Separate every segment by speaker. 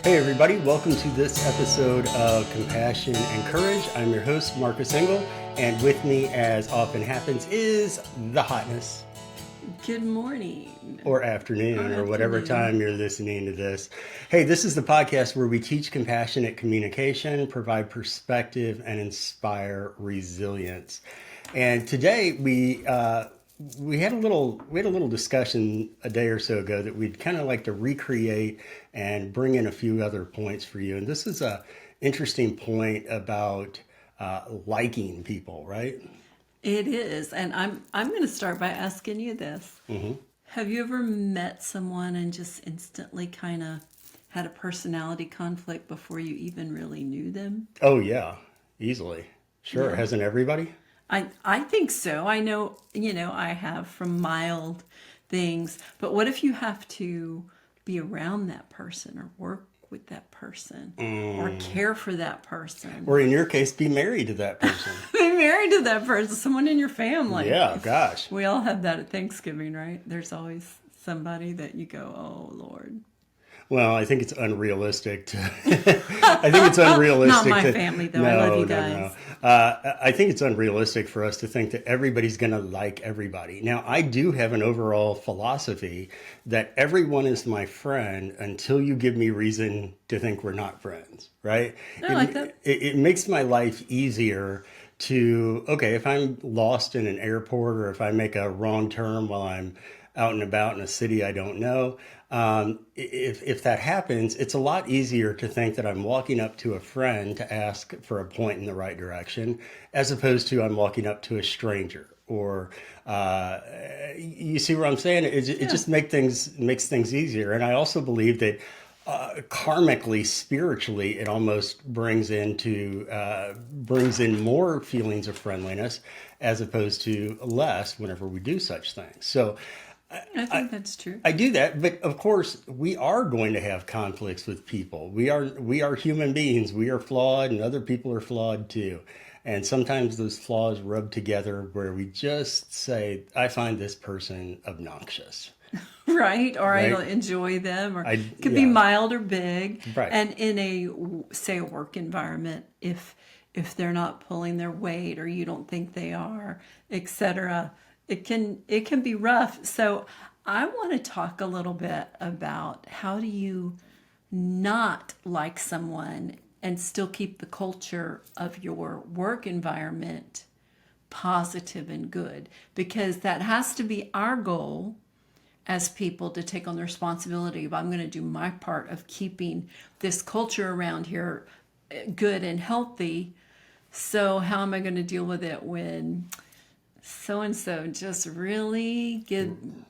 Speaker 1: Hey everybody, welcome to this episode of Compassion and Courage. I'm your host, Marcus Engel, and with me, as often happens, is the Hotness.
Speaker 2: Good morning.
Speaker 1: Or afternoon, or whatever time you're listening to this. Hey, this is the podcast where we teach compassionate communication, provide perspective, and inspire resilience. And today we had a little discussion a day or so ago that we'd kind of like to recreate and bring in a few other points for you. And this is a interesting point about liking people, right?
Speaker 2: It is, and I'm going to start by asking you this. Mm-hmm. Have you ever met someone and just instantly kind of had a personality conflict before you even really knew them?
Speaker 1: Oh yeah, easily. Sure.
Speaker 2: Yeah.
Speaker 1: Hasn't everybody?
Speaker 2: I think so. I know, I have from mild things, but what if you have to be around that person or work with that person or care for that person?
Speaker 1: Or in your case, be married to that person.
Speaker 2: Be married to that person, someone in your family.
Speaker 1: Yeah, gosh.
Speaker 2: We all have that at Thanksgiving, right? There's always somebody that you go, oh, Lord.
Speaker 1: Well, I think it's unrealistic to. I think it's unrealistic.
Speaker 2: Not my
Speaker 1: to,
Speaker 2: family, though.
Speaker 1: No,
Speaker 2: I love you
Speaker 1: no,
Speaker 2: guys.
Speaker 1: no. I think it's unrealistic for us to think that everybody's going to like everybody. Now, I do have an overall philosophy that everyone is my friend until you give me reason to think we're not friends, right?
Speaker 2: I like that.
Speaker 1: It makes my life easier to, okay, if I'm lost in an airport or if I make a wrong turn while I'm out and about in a city I don't know, if that happens, it's a lot easier to think that I'm walking up to a friend to ask for a point in the right direction, as opposed to I'm walking up to a stranger. Or you see what I'm saying? It just makes things easier. And I also believe that karmically, spiritually, it almost brings in more feelings of friendliness as opposed to less whenever we do such things. So
Speaker 2: I think that's true.
Speaker 1: I do that, but of course we are going to have conflicts with people. We are human beings. We are flawed, and other people are flawed too. And sometimes those flaws rub together where we just say, "I find this person obnoxious."
Speaker 2: Right? Or I
Speaker 1: Right?
Speaker 2: don't enjoy them, or it could be mild or big.
Speaker 1: Right.
Speaker 2: And in a work environment, if they're not pulling their weight or you don't think they are, etc., it can be rough. So I want to talk a little bit about how do you not like someone and still keep the culture of your work environment positive and good, because that has to be our goal as people, to take on the responsibility of, I'm going to do my part of keeping this culture around here good and healthy. So how am I going to deal with it when so-and-so just really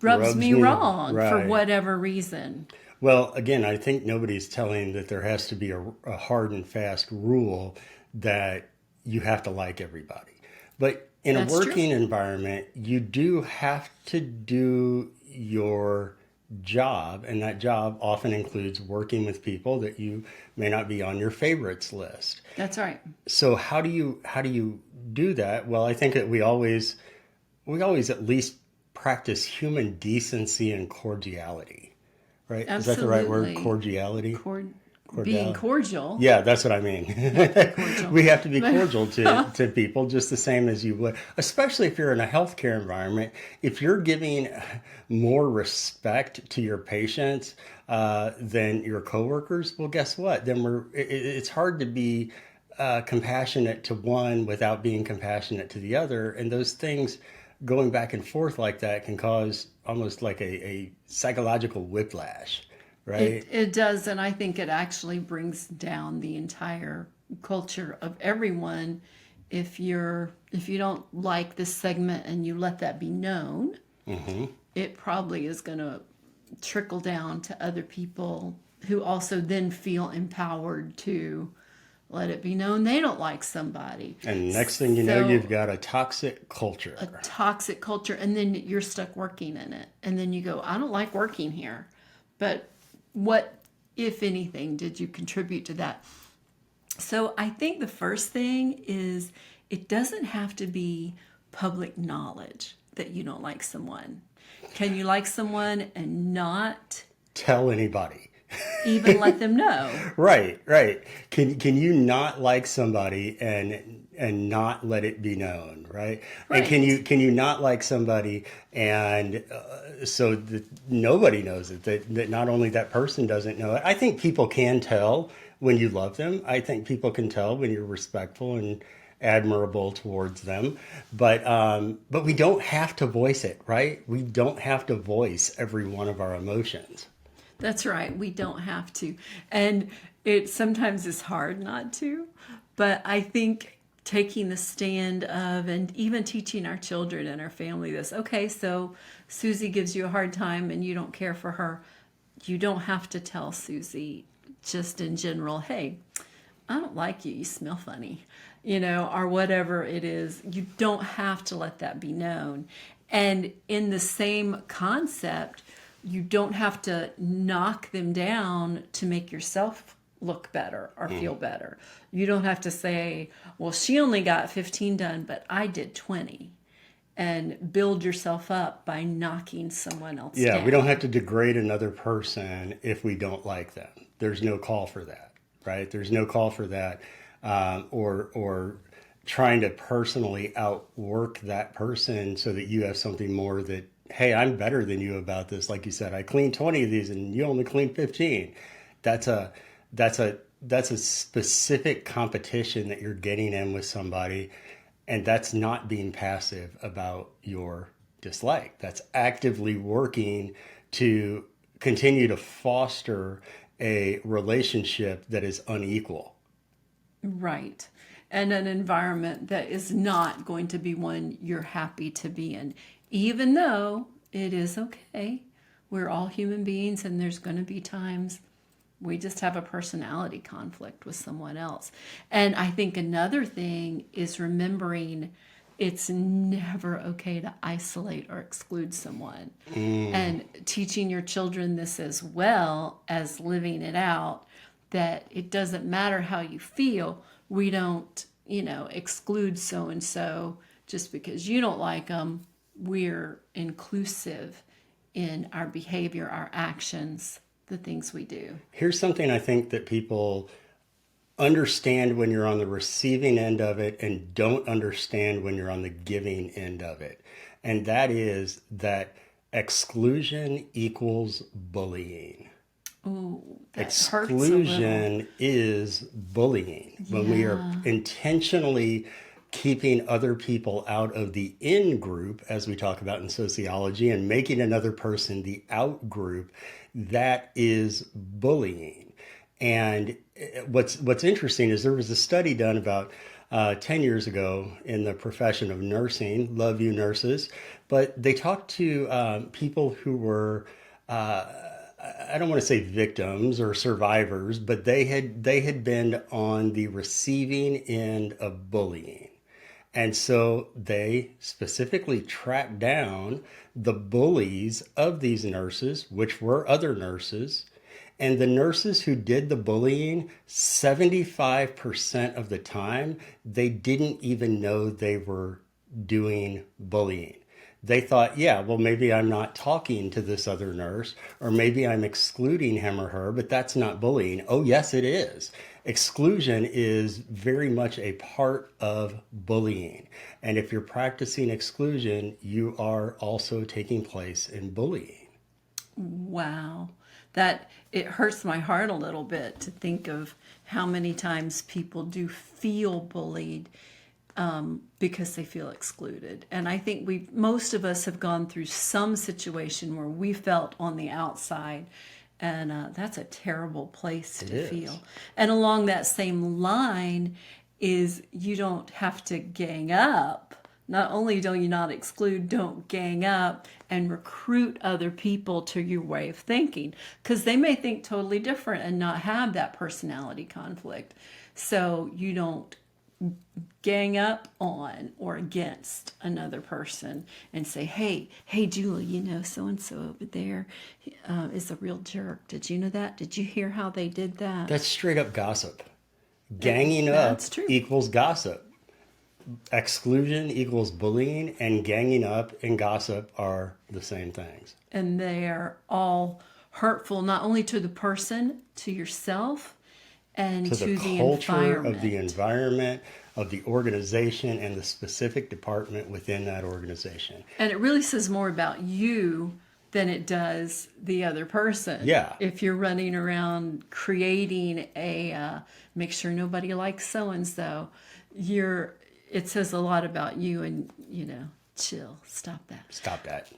Speaker 2: rubs me wrong for whatever reason?
Speaker 1: Well, again, I think nobody's telling that there has to be a hard and fast rule that you have to like everybody. But in a working environment, you do have to do your job, and that job often includes working with people that you may not be on your favorites list.
Speaker 2: That's right.
Speaker 1: So how do you do that? Well, I think that we always at least practice human decency and cordiality, right?
Speaker 2: Absolutely.
Speaker 1: Is that the right word? Cordiality?
Speaker 2: Being cordial.
Speaker 1: Yeah, that's what I mean. We have to be cordial to people just the same as you would, especially if you're in a healthcare environment. If you're giving more respect to your patients than your coworkers, well, guess what? Then it's hard to be compassionate to one without being compassionate to the other. And those things going back and forth like that can cause almost like a psychological whiplash. Right.
Speaker 2: It does, and I think it actually brings down the entire culture of everyone. If you don't like this segment and you let that be known, it probably is going to trickle down to other people who also then feel empowered to let it be known they don't like somebody.
Speaker 1: And next thing you know, you've got a toxic culture.
Speaker 2: A toxic culture, and then you're stuck working in it. And then you go, I don't like working here. But what, if anything, did you contribute to that? So I think the first thing is, it doesn't have to be public knowledge that you don't like someone. Can you like someone and not
Speaker 1: tell anybody?
Speaker 2: even let them know.
Speaker 1: Right, right. Can you not like somebody and not let it be known, right? And
Speaker 2: Right.
Speaker 1: can you not like somebody and so that nobody knows it, that not only that person doesn't know it. I think people can tell when you love them. I think people can tell when you're respectful and admirable towards them, but we don't have to voice it, right? We don't have to voice every one of our emotions.
Speaker 2: That's right. We don't have to. And it sometimes is hard not to, but I think taking the stand of and even teaching our children and our family this, okay, so Susie gives you a hard time and you don't care for her. You don't have to tell Susie just in general, hey, I don't like you. You smell funny, or whatever it is. You don't have to let that be known. And in the same concept, you don't have to knock them down to make yourself look better or feel better. You don't have to say, well, she only got 15 done, but I did 20, and build yourself up by knocking someone else
Speaker 1: Yeah, we don't have
Speaker 2: down.
Speaker 1: to degrade another person if we don't like them. There's no call for that, right? There's no call for that, or trying to personally outwork that person so that you have something more that, hey, I'm better than you about this. Like you said, I cleaned 20 of these and you only cleaned 15. That's a that's a specific competition that you're getting in with somebody, and that's not being passive about your dislike. That's actively working to continue to foster a relationship that is unequal.
Speaker 2: Right. And an environment that is not going to be one you're happy to be in, even though it is okay. We're all human beings, and there's going to be times we just have a personality conflict with someone else. And I think another thing is remembering it's never okay to isolate or exclude someone.
Speaker 1: Mm.
Speaker 2: And teaching your children this as well as living it out, that it doesn't matter how you feel. We don't, exclude so and so just because you don't like them. We're inclusive in our behavior, our actions, the things we do.
Speaker 1: Here's something I think that people understand when you're on the receiving end of it and don't understand when you're on the giving end of it. And that is that exclusion equals bullying.
Speaker 2: Oh, that hurts a little.
Speaker 1: Exclusion is bullying. When we are
Speaker 2: Yeah.
Speaker 1: intentionally keeping other people out of the in group, as we talk about in sociology, and making another person the out group, that is bullying. And what's interesting is there was a study done about 10 years ago in the profession of nursing. Love you, nurses. But they talked to people who were I don't want to say victims or survivors, but they had been on the receiving end of bullying. And so they specifically tracked down the bullies of these nurses, which were other nurses. And the nurses who did the bullying, 75% of the time, they didn't even know they were doing bullying. They thought, yeah, well, maybe I'm not talking to this other nurse, or maybe I'm excluding him or her, but that's not bullying. Oh, yes, it is. Exclusion is very much a part of bullying. And if you're practicing exclusion, you are also taking place in bullying.
Speaker 2: Wow. That it hurts my heart a little bit to think of how many times people do feel bullied because they feel excluded. And I think most of us have gone through some situation where we felt on the outside, and that's a terrible place
Speaker 1: It
Speaker 2: to
Speaker 1: is.
Speaker 2: feel. And along that same line is you don't have to gang up. Not only do you not exclude, don't gang up and recruit other people to your way of thinking, because they may think totally different and not have that personality conflict. So you don't gang up on or against another person and say, hey, Julie, so and so over there is a real jerk. Did you know that? Did you hear how they did that?
Speaker 1: That's straight up gossip. Ganging up
Speaker 2: That's true.
Speaker 1: equals gossip. Exclusion equals bullying, and ganging up and gossip are the same things.
Speaker 2: And they're all hurtful not only to the person, to yourself, and
Speaker 1: To the
Speaker 2: to the
Speaker 1: culture of the
Speaker 2: environment.
Speaker 1: environment, of the organization, and the specific department within that organization.
Speaker 2: And it really says more about you than it does the other person.
Speaker 1: Yeah.
Speaker 2: If you're running around creating make sure nobody likes so and so, you're it says a lot about you, and chill, stop that.
Speaker 1: Stop that.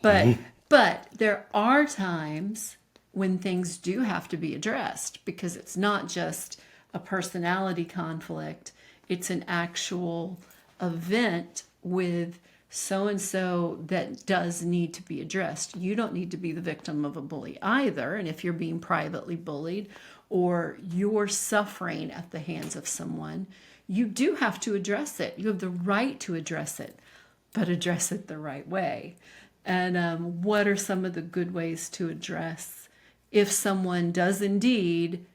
Speaker 2: But there are times when things do have to be addressed, because it's not just a personality conflict, it's an actual event with so and so that does need to be addressed. You don't need to be the victim of a bully either. And if you're being privately bullied or you're suffering at the hands of someone, you do have to address it. You have the right to address it, but address it the right way. And what are some of the good ways to address if someone does indeed,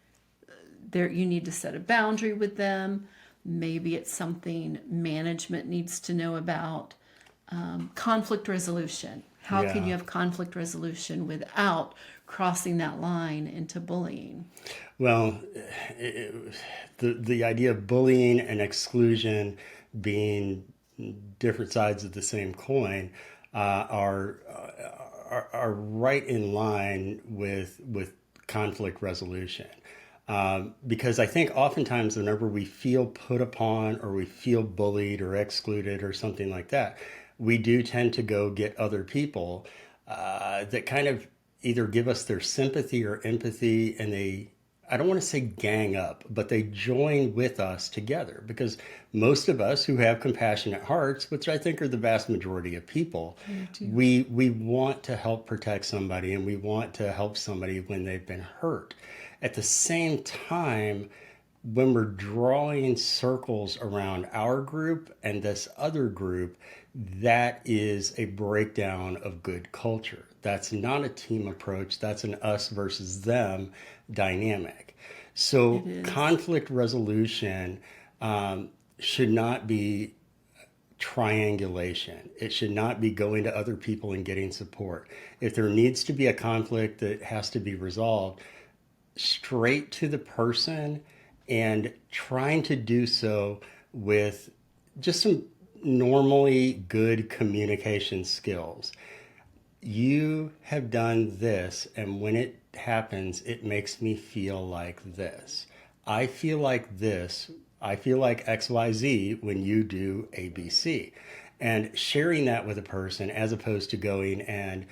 Speaker 2: there you need to set a boundary with them. Maybe it's something management needs to know about. Conflict resolution. How can
Speaker 1: Yeah.
Speaker 2: you have conflict resolution without crossing that line into bullying?
Speaker 1: Well, it, the idea of bullying and exclusion being different sides of the same coin are right in line with conflict resolution. Because I think oftentimes whenever we feel put upon or we feel bullied or excluded or something like that, we do tend to go get other people that kind of either give us their sympathy or empathy, and I don't want to say gang up, but they join with us together, because most of us who have compassionate hearts, which I think are the vast majority of people, we want to help protect somebody and we want to help somebody when they've been hurt. At the same time, when we're drawing circles around our group and this other group, that is a breakdown of good culture. That's not a team approach. That's an us versus them dynamic.
Speaker 2: It
Speaker 1: So
Speaker 2: is.
Speaker 1: conflict resolution should not be triangulation. It should not be going to other people and getting support. If there needs to be a conflict that has to be resolved, straight to the person, and trying to do so with just some normally good communication skills. You have done this, and when it happens, it makes me feel like this. I feel like this. I feel like XYZ when you do ABC. And sharing that with a person as opposed to going and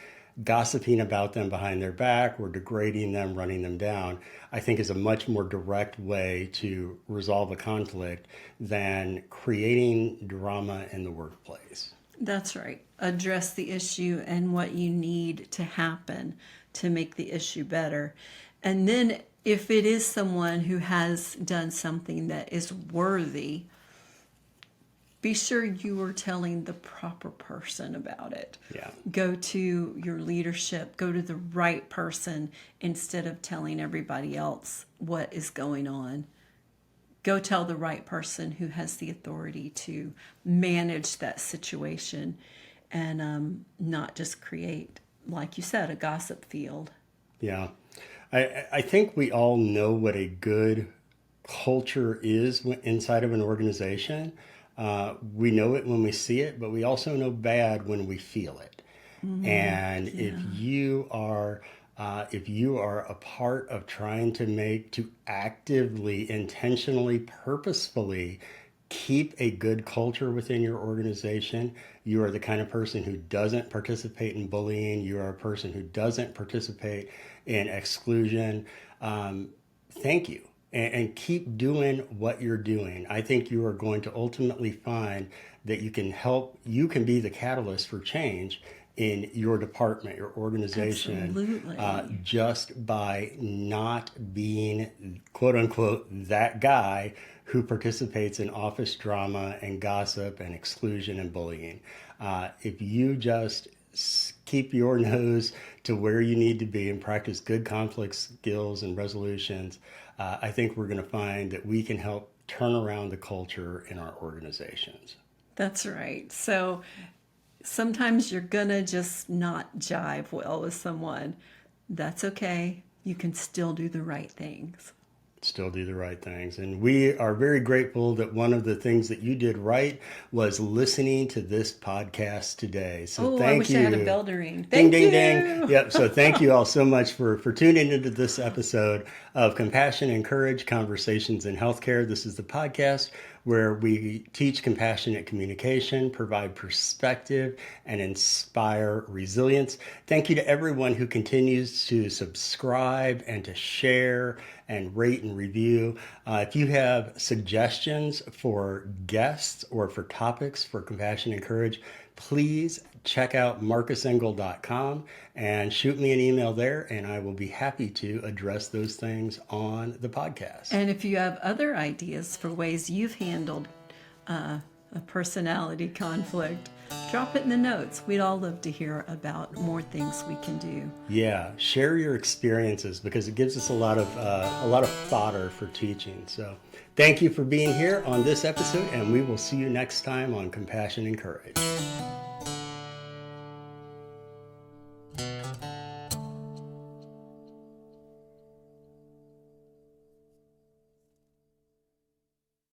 Speaker 1: gossiping about them behind their back or degrading them, running them down, I think is a much more direct way to resolve a conflict than creating drama in the workplace.
Speaker 2: That's right. Address the issue and what you need to happen to make the issue better. And then, if it is someone who has done something that is worthy, be sure you are telling the proper person about it.
Speaker 1: Yeah.
Speaker 2: Go to your leadership, go to the right person instead of telling everybody else what is going on. Go tell the right person who has the authority to manage that situation, and not just create, like you said, a gossip field.
Speaker 1: Yeah. I think we all know what a good culture is inside of an organization. We know it when we see it, but we also know bad when we feel it. And
Speaker 2: Yeah,
Speaker 1: if you are a part of trying to actively, intentionally, purposefully keep a good culture within your organization, you are the kind of person who doesn't participate in bullying. You are a person who doesn't participate in exclusion. Thank you. And keep doing what you're doing. I think you are going to ultimately find that you can be the catalyst for change in your department, your organization,
Speaker 2: absolutely.
Speaker 1: just by not being, quote unquote, that guy who participates in office drama and gossip and exclusion and bullying. If you just keep your nose to where you need to be and practice good conflict skills and resolutions, I think we're going to find that we can help turn around the culture in our organizations.
Speaker 2: That's right. So sometimes you're gonna just not jive well with someone. that's okay. You can still do the right things.
Speaker 1: Still do the right things. And we are very grateful that one of the things that you did right was listening to this podcast today. So
Speaker 2: Oh, I
Speaker 1: thank
Speaker 2: wish I had a
Speaker 1: you.
Speaker 2: bell to ring.
Speaker 1: Ding,
Speaker 2: Thank
Speaker 1: ding, ding.
Speaker 2: you.
Speaker 1: Yep. So thank you all so much for tuning into this episode of Compassion and Courage Conversations in Healthcare. This is the podcast where we teach compassionate communication, provide perspective, and inspire resilience. Thank you to everyone who continues to subscribe and to share and rate and review. If you have suggestions for guests or for topics for Compassion and Courage, please check out marcusengel.com and shoot me an email there, and I will be happy to address those things on the podcast.
Speaker 2: And if you have other ideas for ways you've handled a personality conflict, drop it in the notes. We'd all love to hear about more things we can do.
Speaker 1: Yeah, share your experiences because it gives us a lot of fodder for teaching. So, thank you for being here on this episode, and we will see you next time on Compassion and Courage.